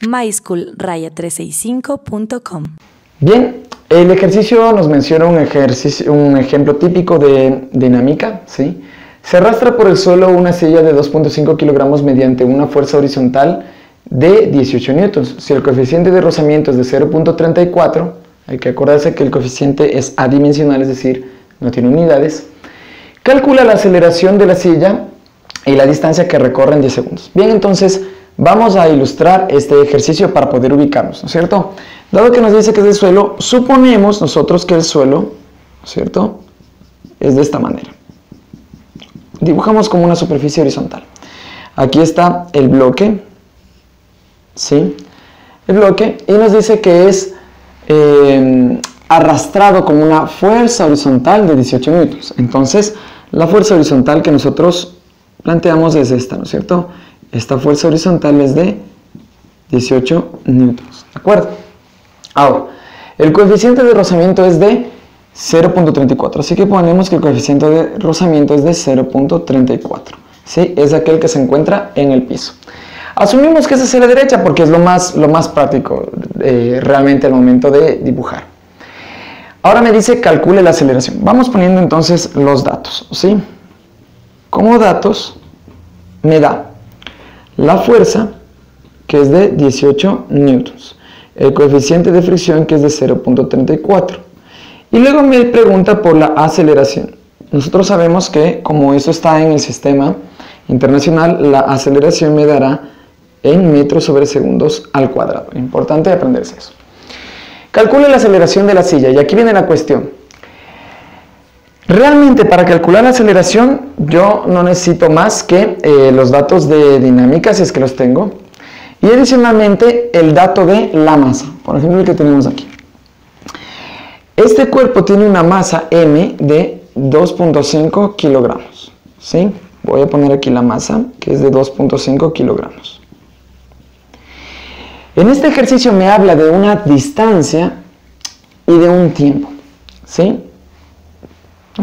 myschool-365.com. Bien, el ejercicio nos menciona un ejemplo típico de dinámica, ¿sí? Se arrastra por el suelo una silla de 2.5 kilogramos mediante una fuerza horizontal de 18 newtons. Si el coeficiente de rozamiento es de 0.34, hay que acordarse que el coeficiente es adimensional, es decir, no tiene unidades. Calcula la aceleración de la silla y la distancia que recorre en 10 segundos. Bien, entonces vamos a ilustrar este ejercicio para poder ubicarnos, ¿no es cierto? Dado que nos dice que es del suelo, suponemos nosotros que el suelo, ¿no es cierto?, es de esta manera. Dibujamos como una superficie horizontal. Aquí está el bloque, ¿sí? El bloque, y nos dice que es arrastrado con una fuerza horizontal de 18 newtons. Entonces, la fuerza horizontal que nosotros planteamos es esta, ¿no es cierto? Esta fuerza horizontal es de 18 newtons, ¿de acuerdo? Ahora, el coeficiente de rozamiento es de 0.34, así que ponemos que el coeficiente de rozamiento es de 0.34, ¿sí? Es aquel que se encuentra en el piso. Asumimos que es hacia la derecha porque es lo más práctico realmente al momento de dibujar. Ahora me dice calcule la aceleración. Vamos poniendo entonces los datos, ¿sí? Como datos me da la fuerza, que es de 18 newtons, el coeficiente de fricción, que es de 0.34, y luego me pregunta por la aceleración. Nosotros sabemos que como eso está en el sistema internacional, la aceleración me dará en metros sobre segundos al cuadrado. Importante aprenderse eso. Calcule la aceleración de la silla, y aquí viene la cuestión. Realmente para calcular la aceleración yo no necesito más que los datos de dinámica, si es que los tengo, y adicionalmente el dato de la masa, por ejemplo el que tenemos aquí. Este cuerpo tiene una masa M de 2.5 kilogramos, ¿sí? Voy a poner aquí la masa, que es de 2.5 kilogramos. En este ejercicio me habla de una distancia y de un tiempo, ¿sí?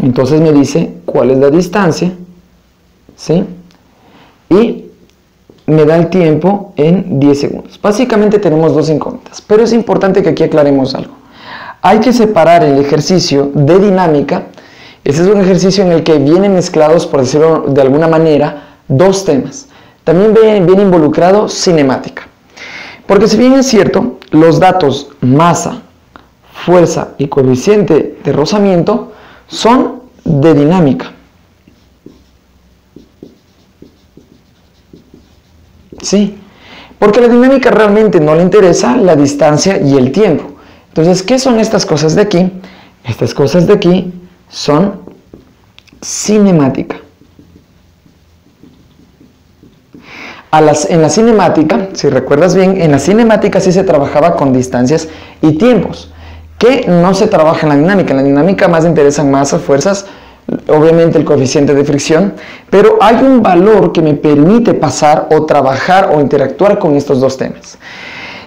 Entonces me dice cuál es la distancia, ¿sí? Y me da el tiempo en 10 segundos. Básicamente tenemos dos incógnitas, pero es importante que aquí aclaremos algo. Hay que separar el ejercicio de dinámica. Este es un ejercicio en el que vienen mezclados, por decirlo de alguna manera, dos temas. También viene involucrado cinemática. Porque si bien es cierto, los datos masa, fuerza y coeficiente de rozamiento son de dinámica. Sí, porque la dinámica realmente no le interesa la distancia y el tiempo. Entonces, ¿qué son estas cosas de aquí? Estas cosas de aquí son cinemática. En la cinemática, si recuerdas bien, en la cinemática sí se trabajaba con distancias y tiempos, que no se trabaja en la dinámica. En la dinámica más interesan masas, fuerzas, obviamente el coeficiente de fricción, pero hay un valor que me permite pasar o trabajar o interactuar con estos dos temas.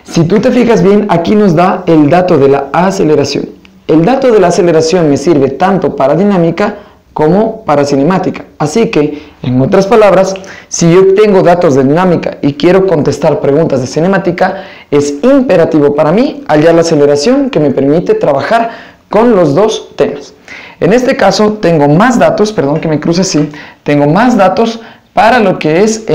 Si tú te fijas bien, aquí nos da el dato de la aceleración. El dato de la aceleración me sirve tanto para dinámica como para cinemática. Así que, en otras palabras, si yo tengo datos de dinámica y quiero contestar preguntas de cinemática, es imperativo para mí hallar la aceleración que me permite trabajar con los dos temas. En este caso, tengo más datos, perdón que me cruce así, tengo más datos para lo que es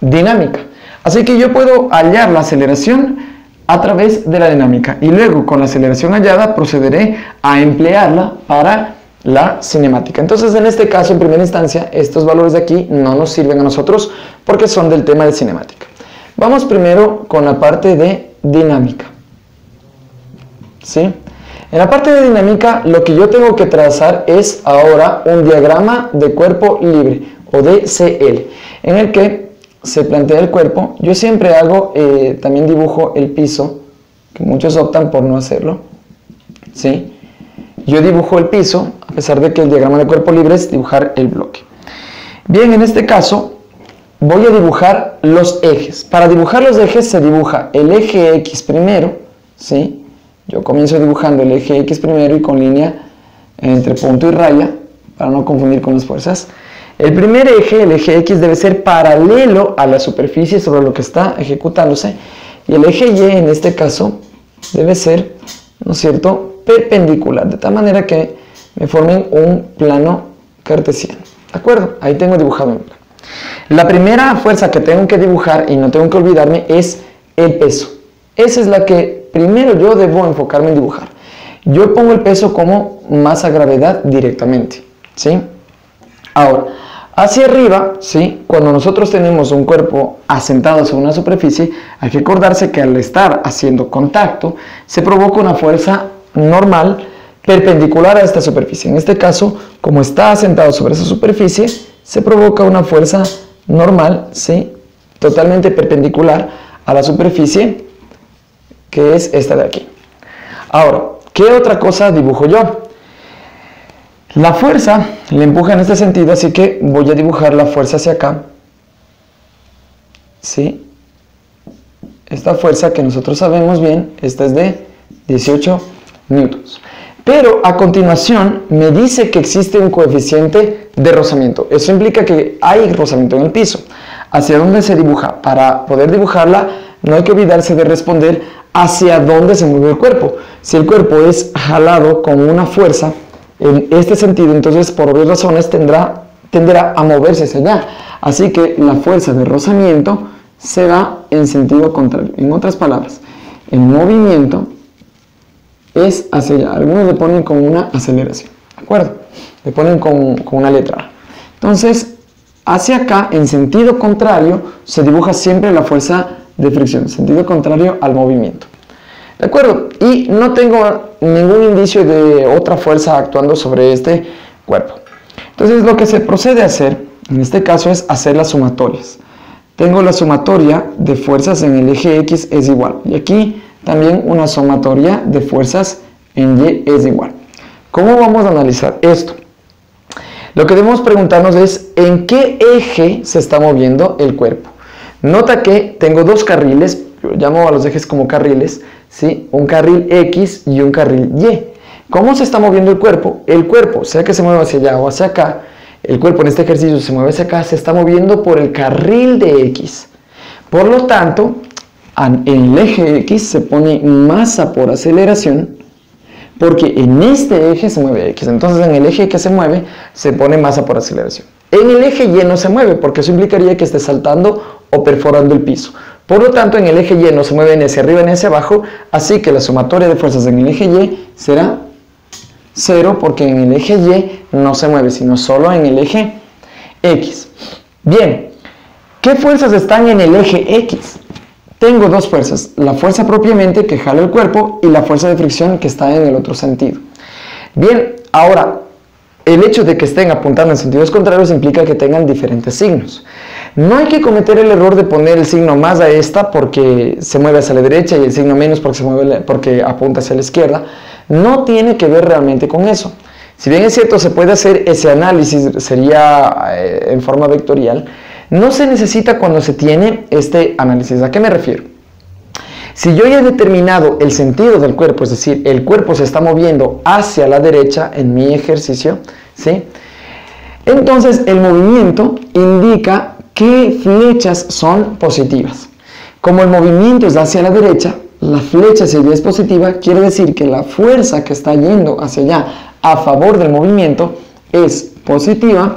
dinámica. Así que yo puedo hallar la aceleración a través de la dinámica y luego con la aceleración hallada procederé a emplearla para la cinemática. Entonces, en este caso, en primera instancia, estos valores de aquí no nos sirven a nosotros porque son del tema de cinemática. Vamos primero con la parte de dinámica, ¿sí? En la parte de dinámica, lo que yo tengo que trazar es ahora un diagrama de cuerpo libre o DCL, en el que se plantea el cuerpo. Yo siempre hago, también dibujo el piso, que muchos optan por no hacerlo, ¿sí? Yo dibujo el piso, a pesar de que el diagrama de cuerpo libre es dibujar el bloque. Bien, en este caso voy a dibujar los ejes. Para dibujar los ejes se dibuja el eje X primero, ¿sí? Yo comienzo dibujando el eje X primero y con línea entre punto y raya, para no confundir con las fuerzas. El primer eje, el eje X, debe ser paralelo a la superficie sobre lo que está ejecutándose. Y el eje Y en este caso debe ser, ¿no es cierto?, perpendicular, de tal manera que me formen un plano cartesiano. ¿De acuerdo? Ahí tengo dibujado un plano. La primera fuerza que tengo que dibujar, y no tengo que olvidarme, es el peso. Esa es la que primero yo debo enfocarme en dibujar. Yo pongo el peso como masa-gravedad directamente, ¿sí? Ahora, hacia arriba, ¿sí?, cuando nosotros tenemos un cuerpo asentado sobre una superficie, hay que acordarse que al estar haciendo contacto, se provoca una fuerza normal perpendicular a esta superficie. En este caso, como está asentado sobre esa superficie, se provoca una fuerza normal, ¿sí?, totalmente perpendicular a la superficie, que es esta de aquí. Ahora, ¿qué otra cosa dibujo yo? La fuerza le empuja en este sentido, así que voy a dibujar la fuerza hacia acá, ¿sí? Esta fuerza que nosotros sabemos bien, esta es de 18 newtons. Pero a continuación me dice que existe un coeficiente de rozamiento. Eso implica que hay rozamiento en el piso. ¿Hacia dónde se dibuja? Para poder dibujarla no hay que olvidarse de responder hacia dónde se mueve el cuerpo. Si el cuerpo es jalado con una fuerza en este sentido, entonces por obvias razones tenderá a moverse hacia allá. Así que la fuerza de rozamiento se va en sentido contrario. En otras palabras, el movimiento es hacia allá. Algunos le ponen con una aceleración, ¿de acuerdo? Le ponen con una letra A. Entonces, hacia acá, en sentido contrario, se dibuja siempre la fuerza de fricción, en sentido contrario al movimiento. ¿De acuerdo? Y no tengo ningún indicio de otra fuerza actuando sobre este cuerpo. Entonces, lo que se procede a hacer, en este caso, es hacer las sumatorias. Tengo la sumatoria de fuerzas en el eje X es igual. Y aquí también una sumatoria de fuerzas en Y es igual. ¿Cómo vamos a analizar esto? Lo que debemos preguntarnos es ¿en qué eje se está moviendo el cuerpo? Nota que tengo dos carriles, yo llamo a los ejes como carriles, ¿sí? Un carril X y un carril Y. ¿Cómo se está moviendo el cuerpo? El cuerpo, sea que se mueva hacia allá o hacia acá, el cuerpo en este ejercicio se mueve hacia acá, se está moviendo por el carril de X. Por lo tanto, en el eje X se pone masa por aceleración, porque en este eje se mueve X. Entonces en el eje que se mueve se pone masa por aceleración. En el eje Y no se mueve, porque eso implicaría que esté saltando o perforando el piso. Por lo tanto, en el eje Y no se mueve ni hacia arriba ni hacia abajo, así que la sumatoria de fuerzas en el eje Y será 0, porque en el eje Y no se mueve, sino solo en el eje X. Bien, ¿qué fuerzas están en el eje X? Tengo dos fuerzas, la fuerza propiamente que jala el cuerpo y la fuerza de fricción que está en el otro sentido. Bien, ahora, el hecho de que estén apuntando en sentidos contrarios implica que tengan diferentes signos. No hay que cometer el error de poner el signo más a esta porque se mueve hacia la derecha y el signo menos porque apunta hacia la izquierda. No tiene que ver realmente con eso. Si bien es cierto, se puede hacer ese análisis, sería en forma vectorial, no se necesita cuando se tiene este análisis. ¿A qué me refiero? Si yo ya he determinado el sentido del cuerpo, es decir, el cuerpo se está moviendo hacia la derecha en mi ejercicio, ¿sí? Entonces el movimiento indica qué flechas son positivas. Como el movimiento es hacia la derecha, la flecha si es positiva, quiere decir que la fuerza que está yendo hacia allá a favor del movimiento es positiva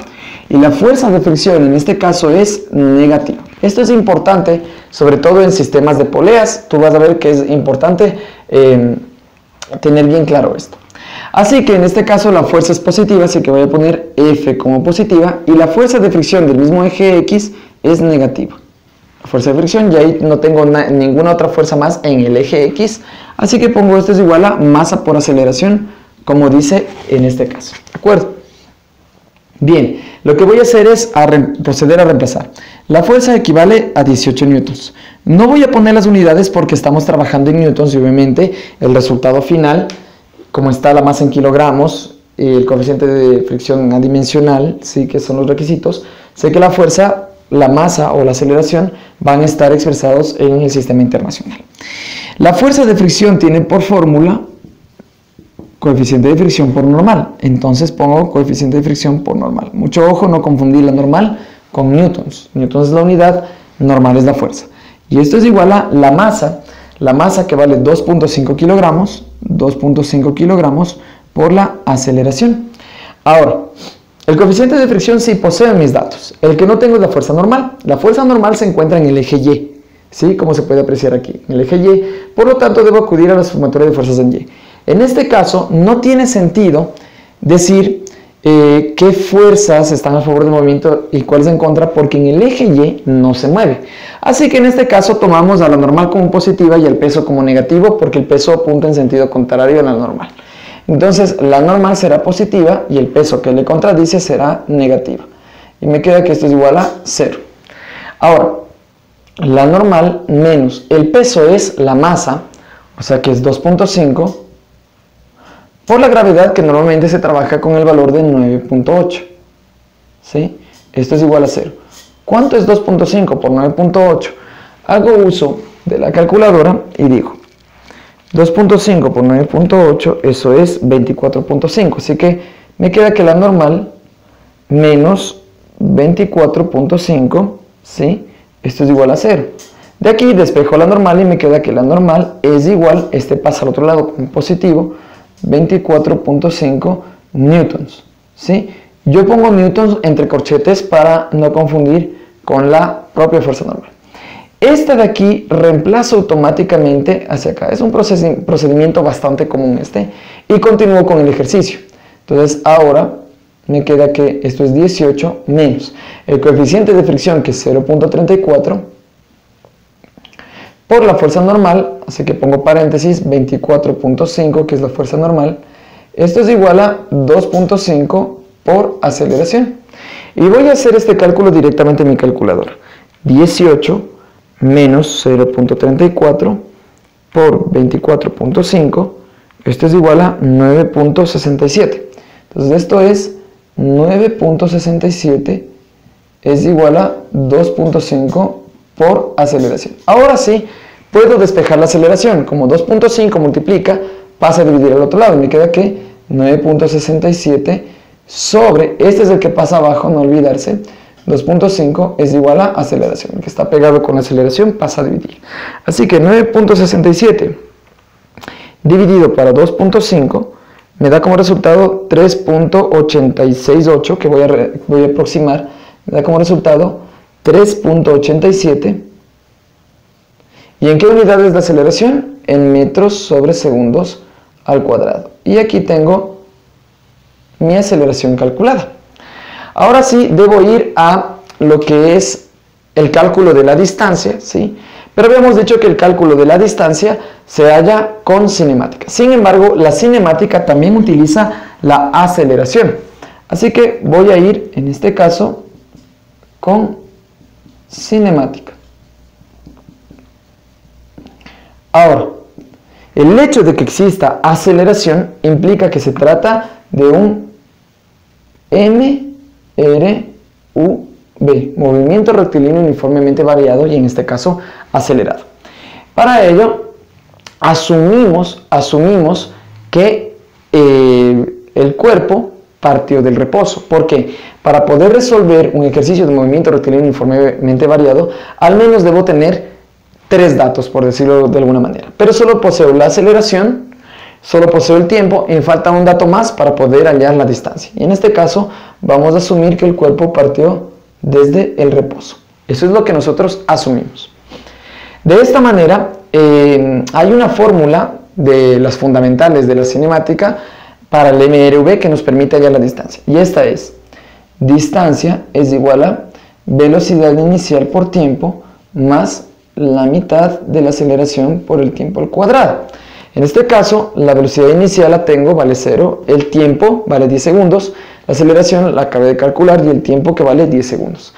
y la fuerza de fricción en este caso es negativa. Esto es importante, sobre todo en sistemas de poleas. Tú vas a ver que es importante tener bien claro esto. Así que en este caso la fuerza es positiva, así que voy a poner F como positiva y la fuerza de fricción del mismo eje X es negativa. La fuerza de fricción, y ahí no tengo ninguna otra fuerza más en el eje X, así que pongo esto es igual a masa por aceleración, como dice en este caso. ¿De acuerdo? Bien, lo que voy a hacer es proceder a reemplazar. La fuerza equivale a 18 newtons. No voy a poner las unidades porque estamos trabajando en newtons y obviamente el resultado final, como está la masa en kilogramos y el coeficiente de fricción adimensional, sí, que son los requisitos, sé que la fuerza, la masa o la aceleración van a estar expresados en el sistema internacional. La fuerza de fricción tiene por fórmula coeficiente de fricción por normal, entonces pongo coeficiente de fricción por normal. Mucho ojo, no confundir la normal con newtons. Newtons es la unidad, normal es la fuerza. Y esto es igual a la masa la masa que vale 2.5 kilogramos por la aceleración. Ahora, el coeficiente de fricción sí posee mis datos. El que no tengo es la fuerza normal. La fuerza normal se encuentra en el eje Y, ¿sí? Como se puede apreciar aquí, en el eje Y. Por lo tanto, debo acudir a la sumatoria de fuerzas en Y. En este caso, no tiene sentido decir qué fuerzas están a favor del movimiento y cuáles en contra, porque en el eje Y no se mueve. Así que en este caso tomamos a la normal como positiva y al peso como negativo, porque el peso apunta en sentido contrario a la normal. Entonces la normal será positiva y el peso que le contradice será negativo. Y me queda que esto es igual a 0. Ahora, la normal menos el peso es la masa, o sea que es 2.5, por la gravedad, que normalmente se trabaja con el valor de 9.8. ¿Sí? Esto es igual a 0. ¿Cuánto es 2.5 por 9.8? Hago uso de la calculadora y digo 2.5 por 9.8, eso es 24.5. Así que me queda que la normal menos 24.5, ¿sí? Esto es igual a 0. De aquí despejo la normal y me queda que la normal es igual, este pasa al otro lado como positivo, 24.5 newtons, ¿sí? Yo pongo newtons entre corchetes para no confundir con la propia fuerza normal. Esta de aquí reemplazo automáticamente hacia acá. Es un procedimiento bastante común y continúo con el ejercicio. Entonces ahora me queda que esto es 18 menos el coeficiente de fricción, que es 0.34, por la fuerza normal, así que pongo paréntesis, 24.5, que es la fuerza normal. Esto es igual a 2.5 por aceleración. Y voy a hacer este cálculo directamente en mi calculadora. 18 menos 0.34 por 24.5, esto es igual a 9.67. Entonces esto es 9.67 es igual a 2.5 por aceleración. Ahora sí, puedo despejar la aceleración. Como 2.5 multiplica, pasa a dividir al otro lado y me queda que 9.67 sobre, este es el que pasa abajo, no olvidarse, 2.5 es igual a aceleración. El que está pegado con la aceleración pasa a dividir. Así que 9.67 dividido para 2.5 me da como resultado 3.868, que voy a aproximar, me da como resultado 3.87. ¿Y en qué unidad es la aceleración? En metros sobre segundos al cuadrado. Y aquí tengo mi aceleración calculada. Ahora sí, debo ir a lo que es el cálculo de la distancia, ¿sí? Pero habíamos dicho que el cálculo de la distancia se halla con cinemática. Sin embargo, la cinemática también utiliza la aceleración. Así que voy a ir, en este caso, con cinemática. Ahora, el hecho de que exista aceleración implica que se trata de un MRUV, movimiento rectilíneo uniformemente variado y en este caso acelerado. Para ello, asumimos que el cuerpo partió del reposo. ¿Por qué? Para poder resolver un ejercicio de movimiento rectilíneo uniformemente variado, al menos debo tener 3 datos, por decirlo de alguna manera. Pero solo poseo la aceleración, solo poseo el tiempo y me falta un dato más para poder hallar la distancia. Y en este caso vamos a asumir que el cuerpo partió desde el reposo. Eso es lo que nosotros asumimos. De esta manera, hay una fórmula de las fundamentales de la cinemática para el MRV que nos permite hallar la distancia. Y esta es: distancia es igual a velocidad inicial por tiempo más la mitad de la aceleración por el tiempo al cuadrado. En este caso, la velocidad inicial la tengo, vale 0, el tiempo vale 10 segundos, la aceleración la acabé de calcular y el tiempo que vale 10 segundos.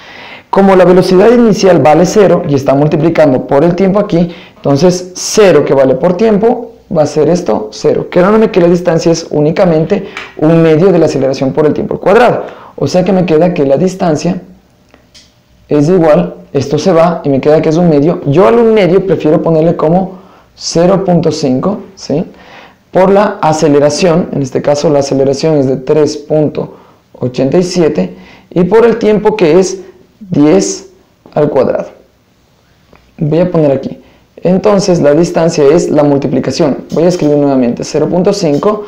Como la velocidad inicial vale 0 y está multiplicando por el tiempo aquí, entonces 0 que vale por tiempo va a ser esto 0, quedándome que la distancia es únicamente un medio de la aceleración por el tiempo al cuadrado. O sea que me queda que la distancia es igual, esto se va y me queda que es un medio. Yo al un medio prefiero ponerle como 0.5, ¿sí? Por la aceleración, en este caso la aceleración es de 3.87 y por el tiempo que es 10 al cuadrado. Voy a poner aquí, Entonces la distancia es la multiplicación. Voy a escribir nuevamente 0.5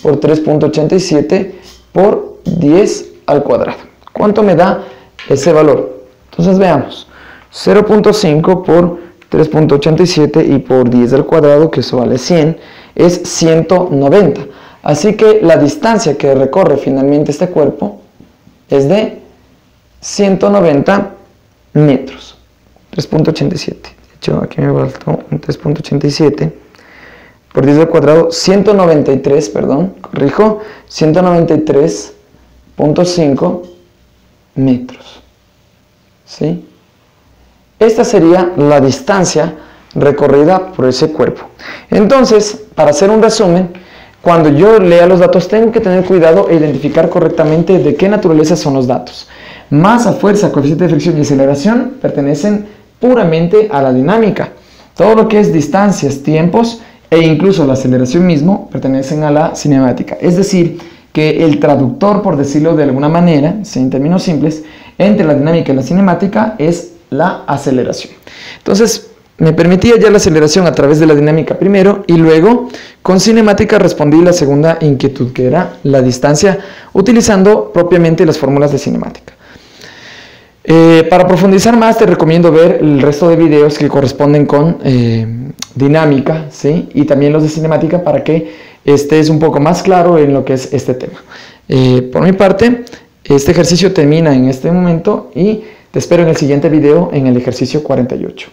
por 3.87 por 10 al cuadrado. ¿Cuánto me da ese valor? Entonces veamos. 0.5 por 3.87 y por 10 al cuadrado, que eso vale 100, es 190. Así que la distancia que recorre finalmente este cuerpo es de 190 metros. 3.87. De hecho, aquí me faltó un 3.87 por 10 al cuadrado, 193, perdón, corrijo, 193.5 metros. ¿Sí? Esta sería la distancia recorrida por ese cuerpo. Entonces, para hacer un resumen, cuando yo lea los datos tengo que tener cuidado e identificar correctamente de qué naturaleza son los datos. Masa, fuerza, coeficiente de fricción y aceleración pertenecen puramente a la dinámica. Todo lo que es distancias, tiempos e incluso la aceleración mismo pertenecen a la cinemática. Es decir, que el traductor, por decirlo de alguna manera, en términos simples, entre la dinámica y la cinemática es la aceleración. Entonces, me permitía ya la aceleración a través de la dinámica primero y luego con cinemática respondí la segunda inquietud, que era la distancia, utilizando propiamente las fórmulas de cinemática. Para profundizar más te recomiendo ver el resto de videos que corresponden con dinámica, ¿sí? Y también los de cinemática para que estés un poco más claro en lo que es este tema. Por mi parte, este ejercicio termina en este momento y te espero en el siguiente video en el ejercicio 48.